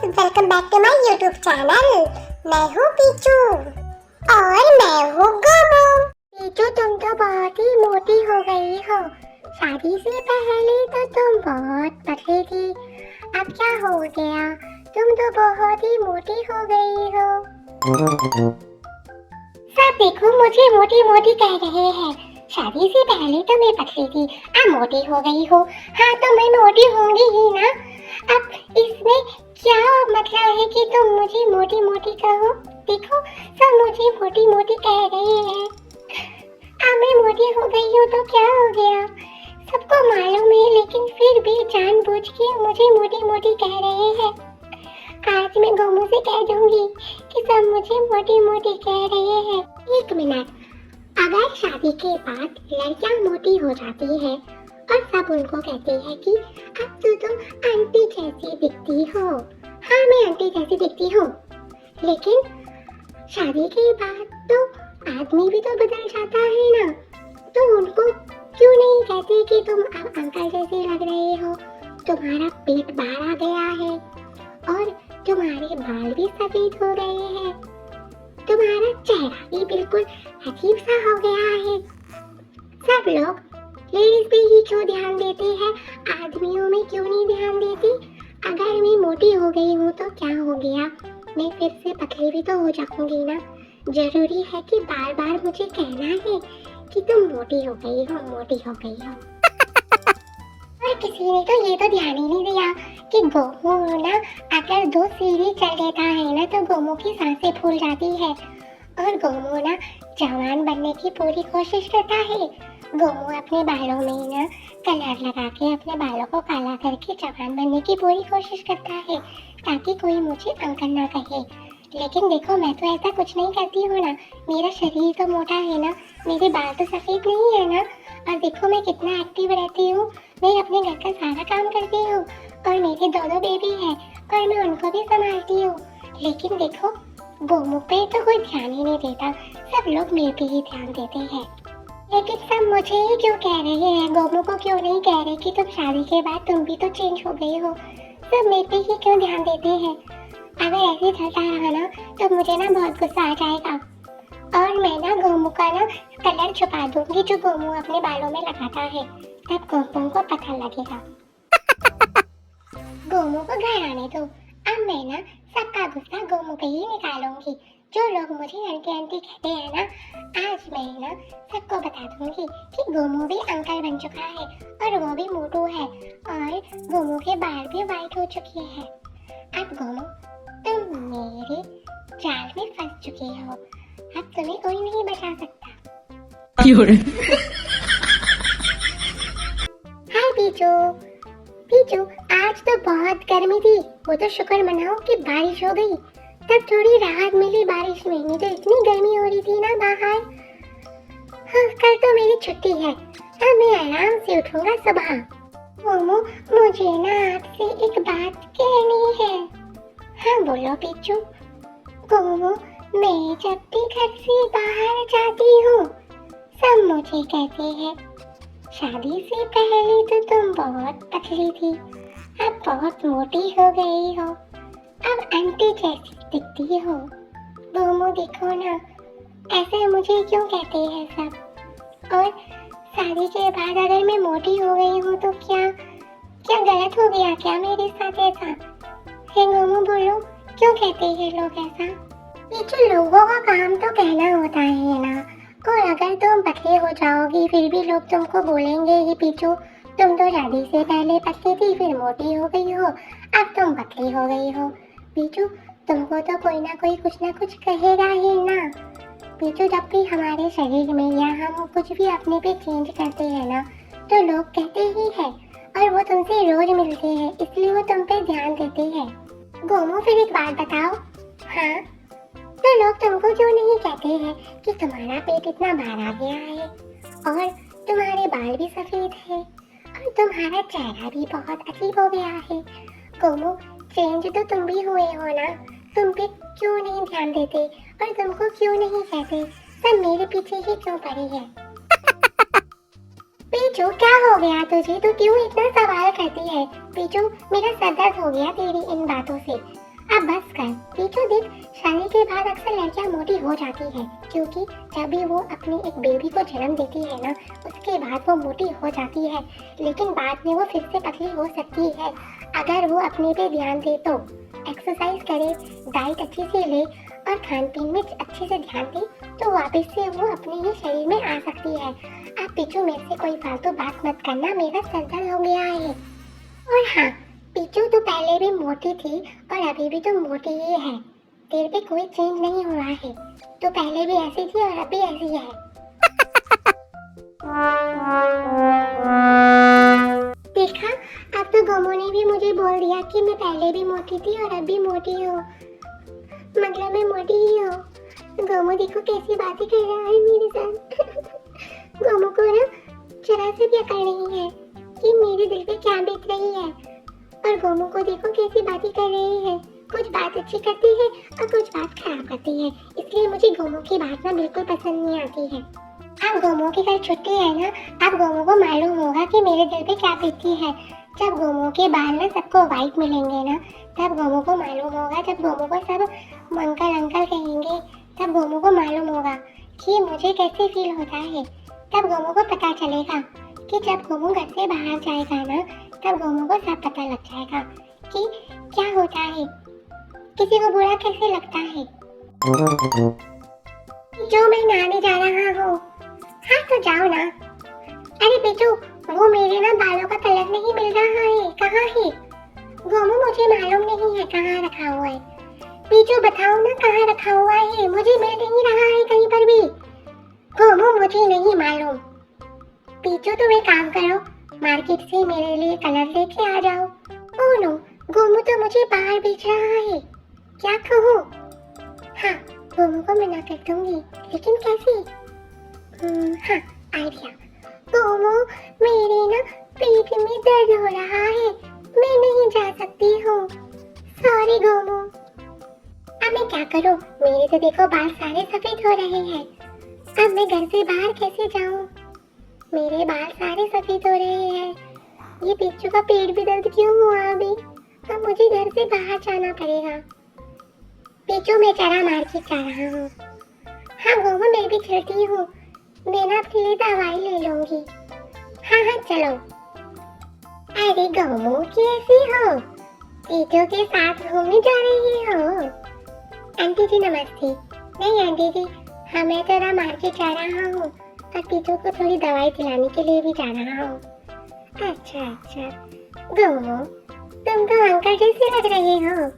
Welcome back to my YouTube channel. मैं हूँ Picchu और मैं हूँ गोमू। पीचू, तुम तो बहुत ही मोटी हो गई हो। शादी से पहले तो तुम बहुत पतली थी, अब क्या हो गया? तुम तो बहुत ही मोटी हो गई हो। सब देखो मुझे मोटी मोटी कह रहे हैं। शादी से पहले तो मैं पतली थी, अब मोटी हो गई हो। हाँ तो मैं मोटी होंगी ही ना। अब इसमें क्या मतलब है कि तुम मुझे मोटी मोटी कहो? देखो सब मुझे मोटी मोटी कह रहे हैं। अब मैं मोटी हो गई हूँ तो क्या हो गया? सबको मालूम है, लेकिन फिर भी जानबूझ के मुझे मोटी मोटी कह रहे हैं। आज मैं गोमू से कह दूंगी कि सब मुझे मोटी मोटी कह रहे हैं। एक मिनट, अगर शादी के बाद लड़कियां मोटी हो जाती है और सब उनको कहते हैं कि अब तो तुम आंटी जैसी दिखती हो। हाँ मैं आंटी जैसी दिखती हूँ, लेकिन शादी के बाद तो आदमी भी तो बदल जाता है ना। तो उनको क्यों नहीं कहते कि तुम अब अंकल जैसे लग रहे हो, तुम्हारा पेट बाहर आ गया है और तुम्हारे बाल भी सफेद हो गए हैं, तुम्हारा चेहरा भी बिल्कुल अजीब सा हो गया है। सब लोग लेडीज पे ही क्यों ध्यान देते हैं, आदमियों में क्यों नहीं ध्यान देती? अगर मैं मोटी हो गई हूँ तो क्या हो गया, मैं फिर से पतली भी तो हो जाऊंगी ना। जरूरी है कि बार बार मुझे कहना है कि तुम मोटी हो गई हो, मोटी हो गई हो। और किसी ने तो ये तो ध्यान ही नहीं दिया कि गोमू ना अगर 2 सीढ़ी चल लेता है ना तो गोमू की सांसें फूल जाती है और गोमू ना जवान बनने की पूरी कोशिश करता है। गोमू अपने बालों में ना कलर लगा के अपने बालों को काला करके जवान बनने की पूरी कोशिश करता है ताकि कोई मुझे अंकल ना कहे। लेकिन देखो मैं तो ऐसा कुछ नहीं करती हूँ ना, मेरा शरीर तो मोटा है ना, मेरे बाल तो सफ़ेद नहीं है ना। और देखो मैं कितना एक्टिव रहती हूँ, मैं अपने घर का सारा काम करती हूँ और मेरे 2 बेबी हैं और मैं उनको भी संभालती हूँ। लेकिन देखो गोमू पे तो कोई ध्यान ही नहीं देता, सब लोग मेरे पे ही ध्यान देते हैं। लेकिन सब मुझे ही क्यों कह रहे हैं, गोमू को क्यों नहीं कह रहे कि तुम शादी के बाद तुम भी तो चेंज हो गई हो? सब मेरे पे ही क्यों ध्यान देते हैं? अगर ऐसे चलता रहा ना तो मुझे ना बहुत गुस्सा आ जाएगा और मैं ना गोमू का ना कलर छुपा दूंगी जो गोमू अपने बालों में लगाता है, तब गोमू को पता लगेगा। गोमू को घर आने दो, अब मैं ना सबका गुस्सा गोमू पे ही निकालूंगी। जो लोग मुझे आंटी आंटी कहते हैं ना, आज मैं ना सबको बता दूंगी कि गोमू भी अंकल बन चुका है और वो भी मोटू है और गोमू के बाल भी वाइट हो चुके हैं। अब गोमू तुम मेरे जाल में फंस चुके हो, अब तुम्हें कोई नहीं बचा सकता। हाय पीचू। पीचू आज तो बहुत गर्मी थी, वो तो शुक्र मनाओ कि बारिश हो गई, तब थोड़ी राहत मिली बारिश में, नहीं तो इतनी गर्मी हो रही थी ना बाहर। हाँ कल तो मेरी छुट्टी है, अब मैं आराम से उठूंगा सुबह। मोमो मुझे ना आपसे एक बात कहनी है। हाँ बोलो पीचू। गोमू मैं जब भी घर से बाहर जाती हूँ सब मुझे कहते हैं शादी से पहले तो तुम बहुत पतली थी, अब बहुत मोटी हो गई हो, अब आंटी जैसी दिखती हो। गोमू देखो ना, ऐसे मुझे क्यों कहते हैं सब? और शादी के बाद अगर मैं मोटी हो गई हूँ तो क्या क्या गलत हो गया क्या मेरे साथ ऐसा? हे गोमू बोलो, क्यों कहते हैं लोग ऐसा? ये जो लोगों का काम तो कहना होता है ना, और अगर तुम पतली हो जाओगी फिर भी लोग तुमको बोलेंगे कि पीछू तुम तो शादी से पहले पतली थी फिर मोटी हो गई हो, अब तुम पतली हो गई हो। पीछू तुमको तो कोई ना कोई कुछ ना कुछ कहेगा ही ना। पीछू जब भी हमारे शरीर में या हम कुछ भी अपने पे चेंज करते हैं ना तो लोग कहते ही हैं और वो तुमसे रोज मिलते हैं, इसलिए वो तुम पे ध्यान देते हैं। गोमू फिर एक बात बताओ, हाँ तो लोग तुमको क्यों नहीं कहते हैं कि तुम्हारा पेट इतना बाहर आ गया है और तुम्हारे बाल भी सफेद है और तुम्हारा चेहरा भी बहुत अजीब हो गया है? गोमू चेंज तो तुम भी हुए हो ना, तुम पे क्यों नहीं ध्यान देते और तुमको क्यों नहीं कहते? सब मेरे पीछे ही क्यों पड़ी है? पीचू क्या हो गया तुझे, तू क्यों इतना सवाल करती है? पीचू मेरा सर दर्द हो गया तेरी इन बातों से। पीछू देख, शादी के बाद अक्सर लड़कियां मोटी हो जाती है, क्योंकि जब भी वो अपनी एक बेबी को जन्म देती है ना, उसके बाद वो मोटी हो जाती है, लेकिन बाद में वो फिर से पतली हो सकती है अगर वो अपने पे ध्यान दे तो। एक्सरसाइज करे, डाइट अच्छी से ले और खान पीन में अच्छे से ध्यान दे तो वापस से वो अपने ही शरीर में आ सकती है। आप पीछू मेरे से कोई फालतू बात मत करना, मेरा सर दर्द हो गया है। और हाँ पीछू, तो पहले भी मोटी थी और अभी भी तो मोटी ही है, तेरे पे कोई चेंज नहीं हुआ है। तो पहले भी ऐसी थी और अभी ऐसी है। देखा, अब तो गोमो ने भी मुझे बोल दिया कि मैं पहले भी मोटी थी और अभी मोटी हूँ, मतलब मैं मोटी ही हूँ। गोमो देखो कैसी बातें कर रहा है मेरे साथ। गोमो को ना जरा से भी अकल नहीं है कि मेरे दिल पे क्या बीत रही है। और गोमो को देखो कैसी बातें कर रही है, कुछ बात अच्छी करती है और कुछ बात खराब करती है, इसलिए मुझे गोमो की बात ना बिल्कुल पसंद नहीं आती है। अब गोमो की कल छुट्टी है ना, अब गोमो को मालूम होगा कि मेरे दिल पे क्या बीतती है। जब गोमो के बाल ना सबको वाइट मिलेंगे ना, तब गोमो को मालूम होगा, जब गोमो को सब अंकल अंकल कहेंगे, तब गोमो को मालूम होगा कि मुझे कैसे फील होता है। तब गोमो को पता चलेगा कि जब गोमो घर से बाहर जाएगा ना, तब गोमो को सब पता लग जाएगा कि क्या होता है, किसी को बुरा कैसे लगता है। जो मैं नहाने जा रहा हूँ। हाँ तो जाओ ना। अरे बेटू, वो मेरे ना बालों का कलर नहीं मिल रहा है, कहाँ है? गोमो मुझे मालूम नहीं है कहाँ रखा हुआ है। पीछू बताओ ना कहाँ रखा हुआ है, मुझे मिल नहीं रहा है कहीं पर भी। गोमो मुझे नहीं मालूम। पीछू तुम एक काम करो, मार्केट से मेरे लिए कलर लेके आ जाओ। ओह नो, गोमो तो मुझे बाहर भेज रहा है, क्या कहूँ? हाँ, गोमो को मना कर दूंगी, लेकिन कैसे? हाँ, आइडिया। गोमो, मेरे ना पेट में दर्द हो रहा है, मैं नहीं जा सकती हूँ। सॉरी गोमो। अब मैं क्या करूँ? मेरे तो देखो बाल सारे सफेद हो रहे हैं। अब मैं घर से बाहर कैसे जाऊँ? मेरे बाल सारे सफेद हो रहे हैं। ये पिच्चू का पेट भी दर्द क्यों हुआ अभी? अब मुझे घर से बाहर जाना पड़ेगा। पिच्चू, मैं चरा मार्केट जा रहा हूँ। हाँ गोमो, मैं भी चलती हूँ, मैं ना अपने लिए दवाई ले लूंगी। हाँ हाँ चलो। अरे गोमो, कैसी हो? पिच्चू के साथ घूमने जा रही हो? आंटी जी नमस्ते। नहीं आंटी जी, हाँ मैं तो ना मार्केट जा रहा हूँ और पिच्चू को थोड़ी दवाई दिलाने के लिए भी जा रहा हूँ। अच्छा, गोमो तुम तो अंकल जैसे लग रहे हो।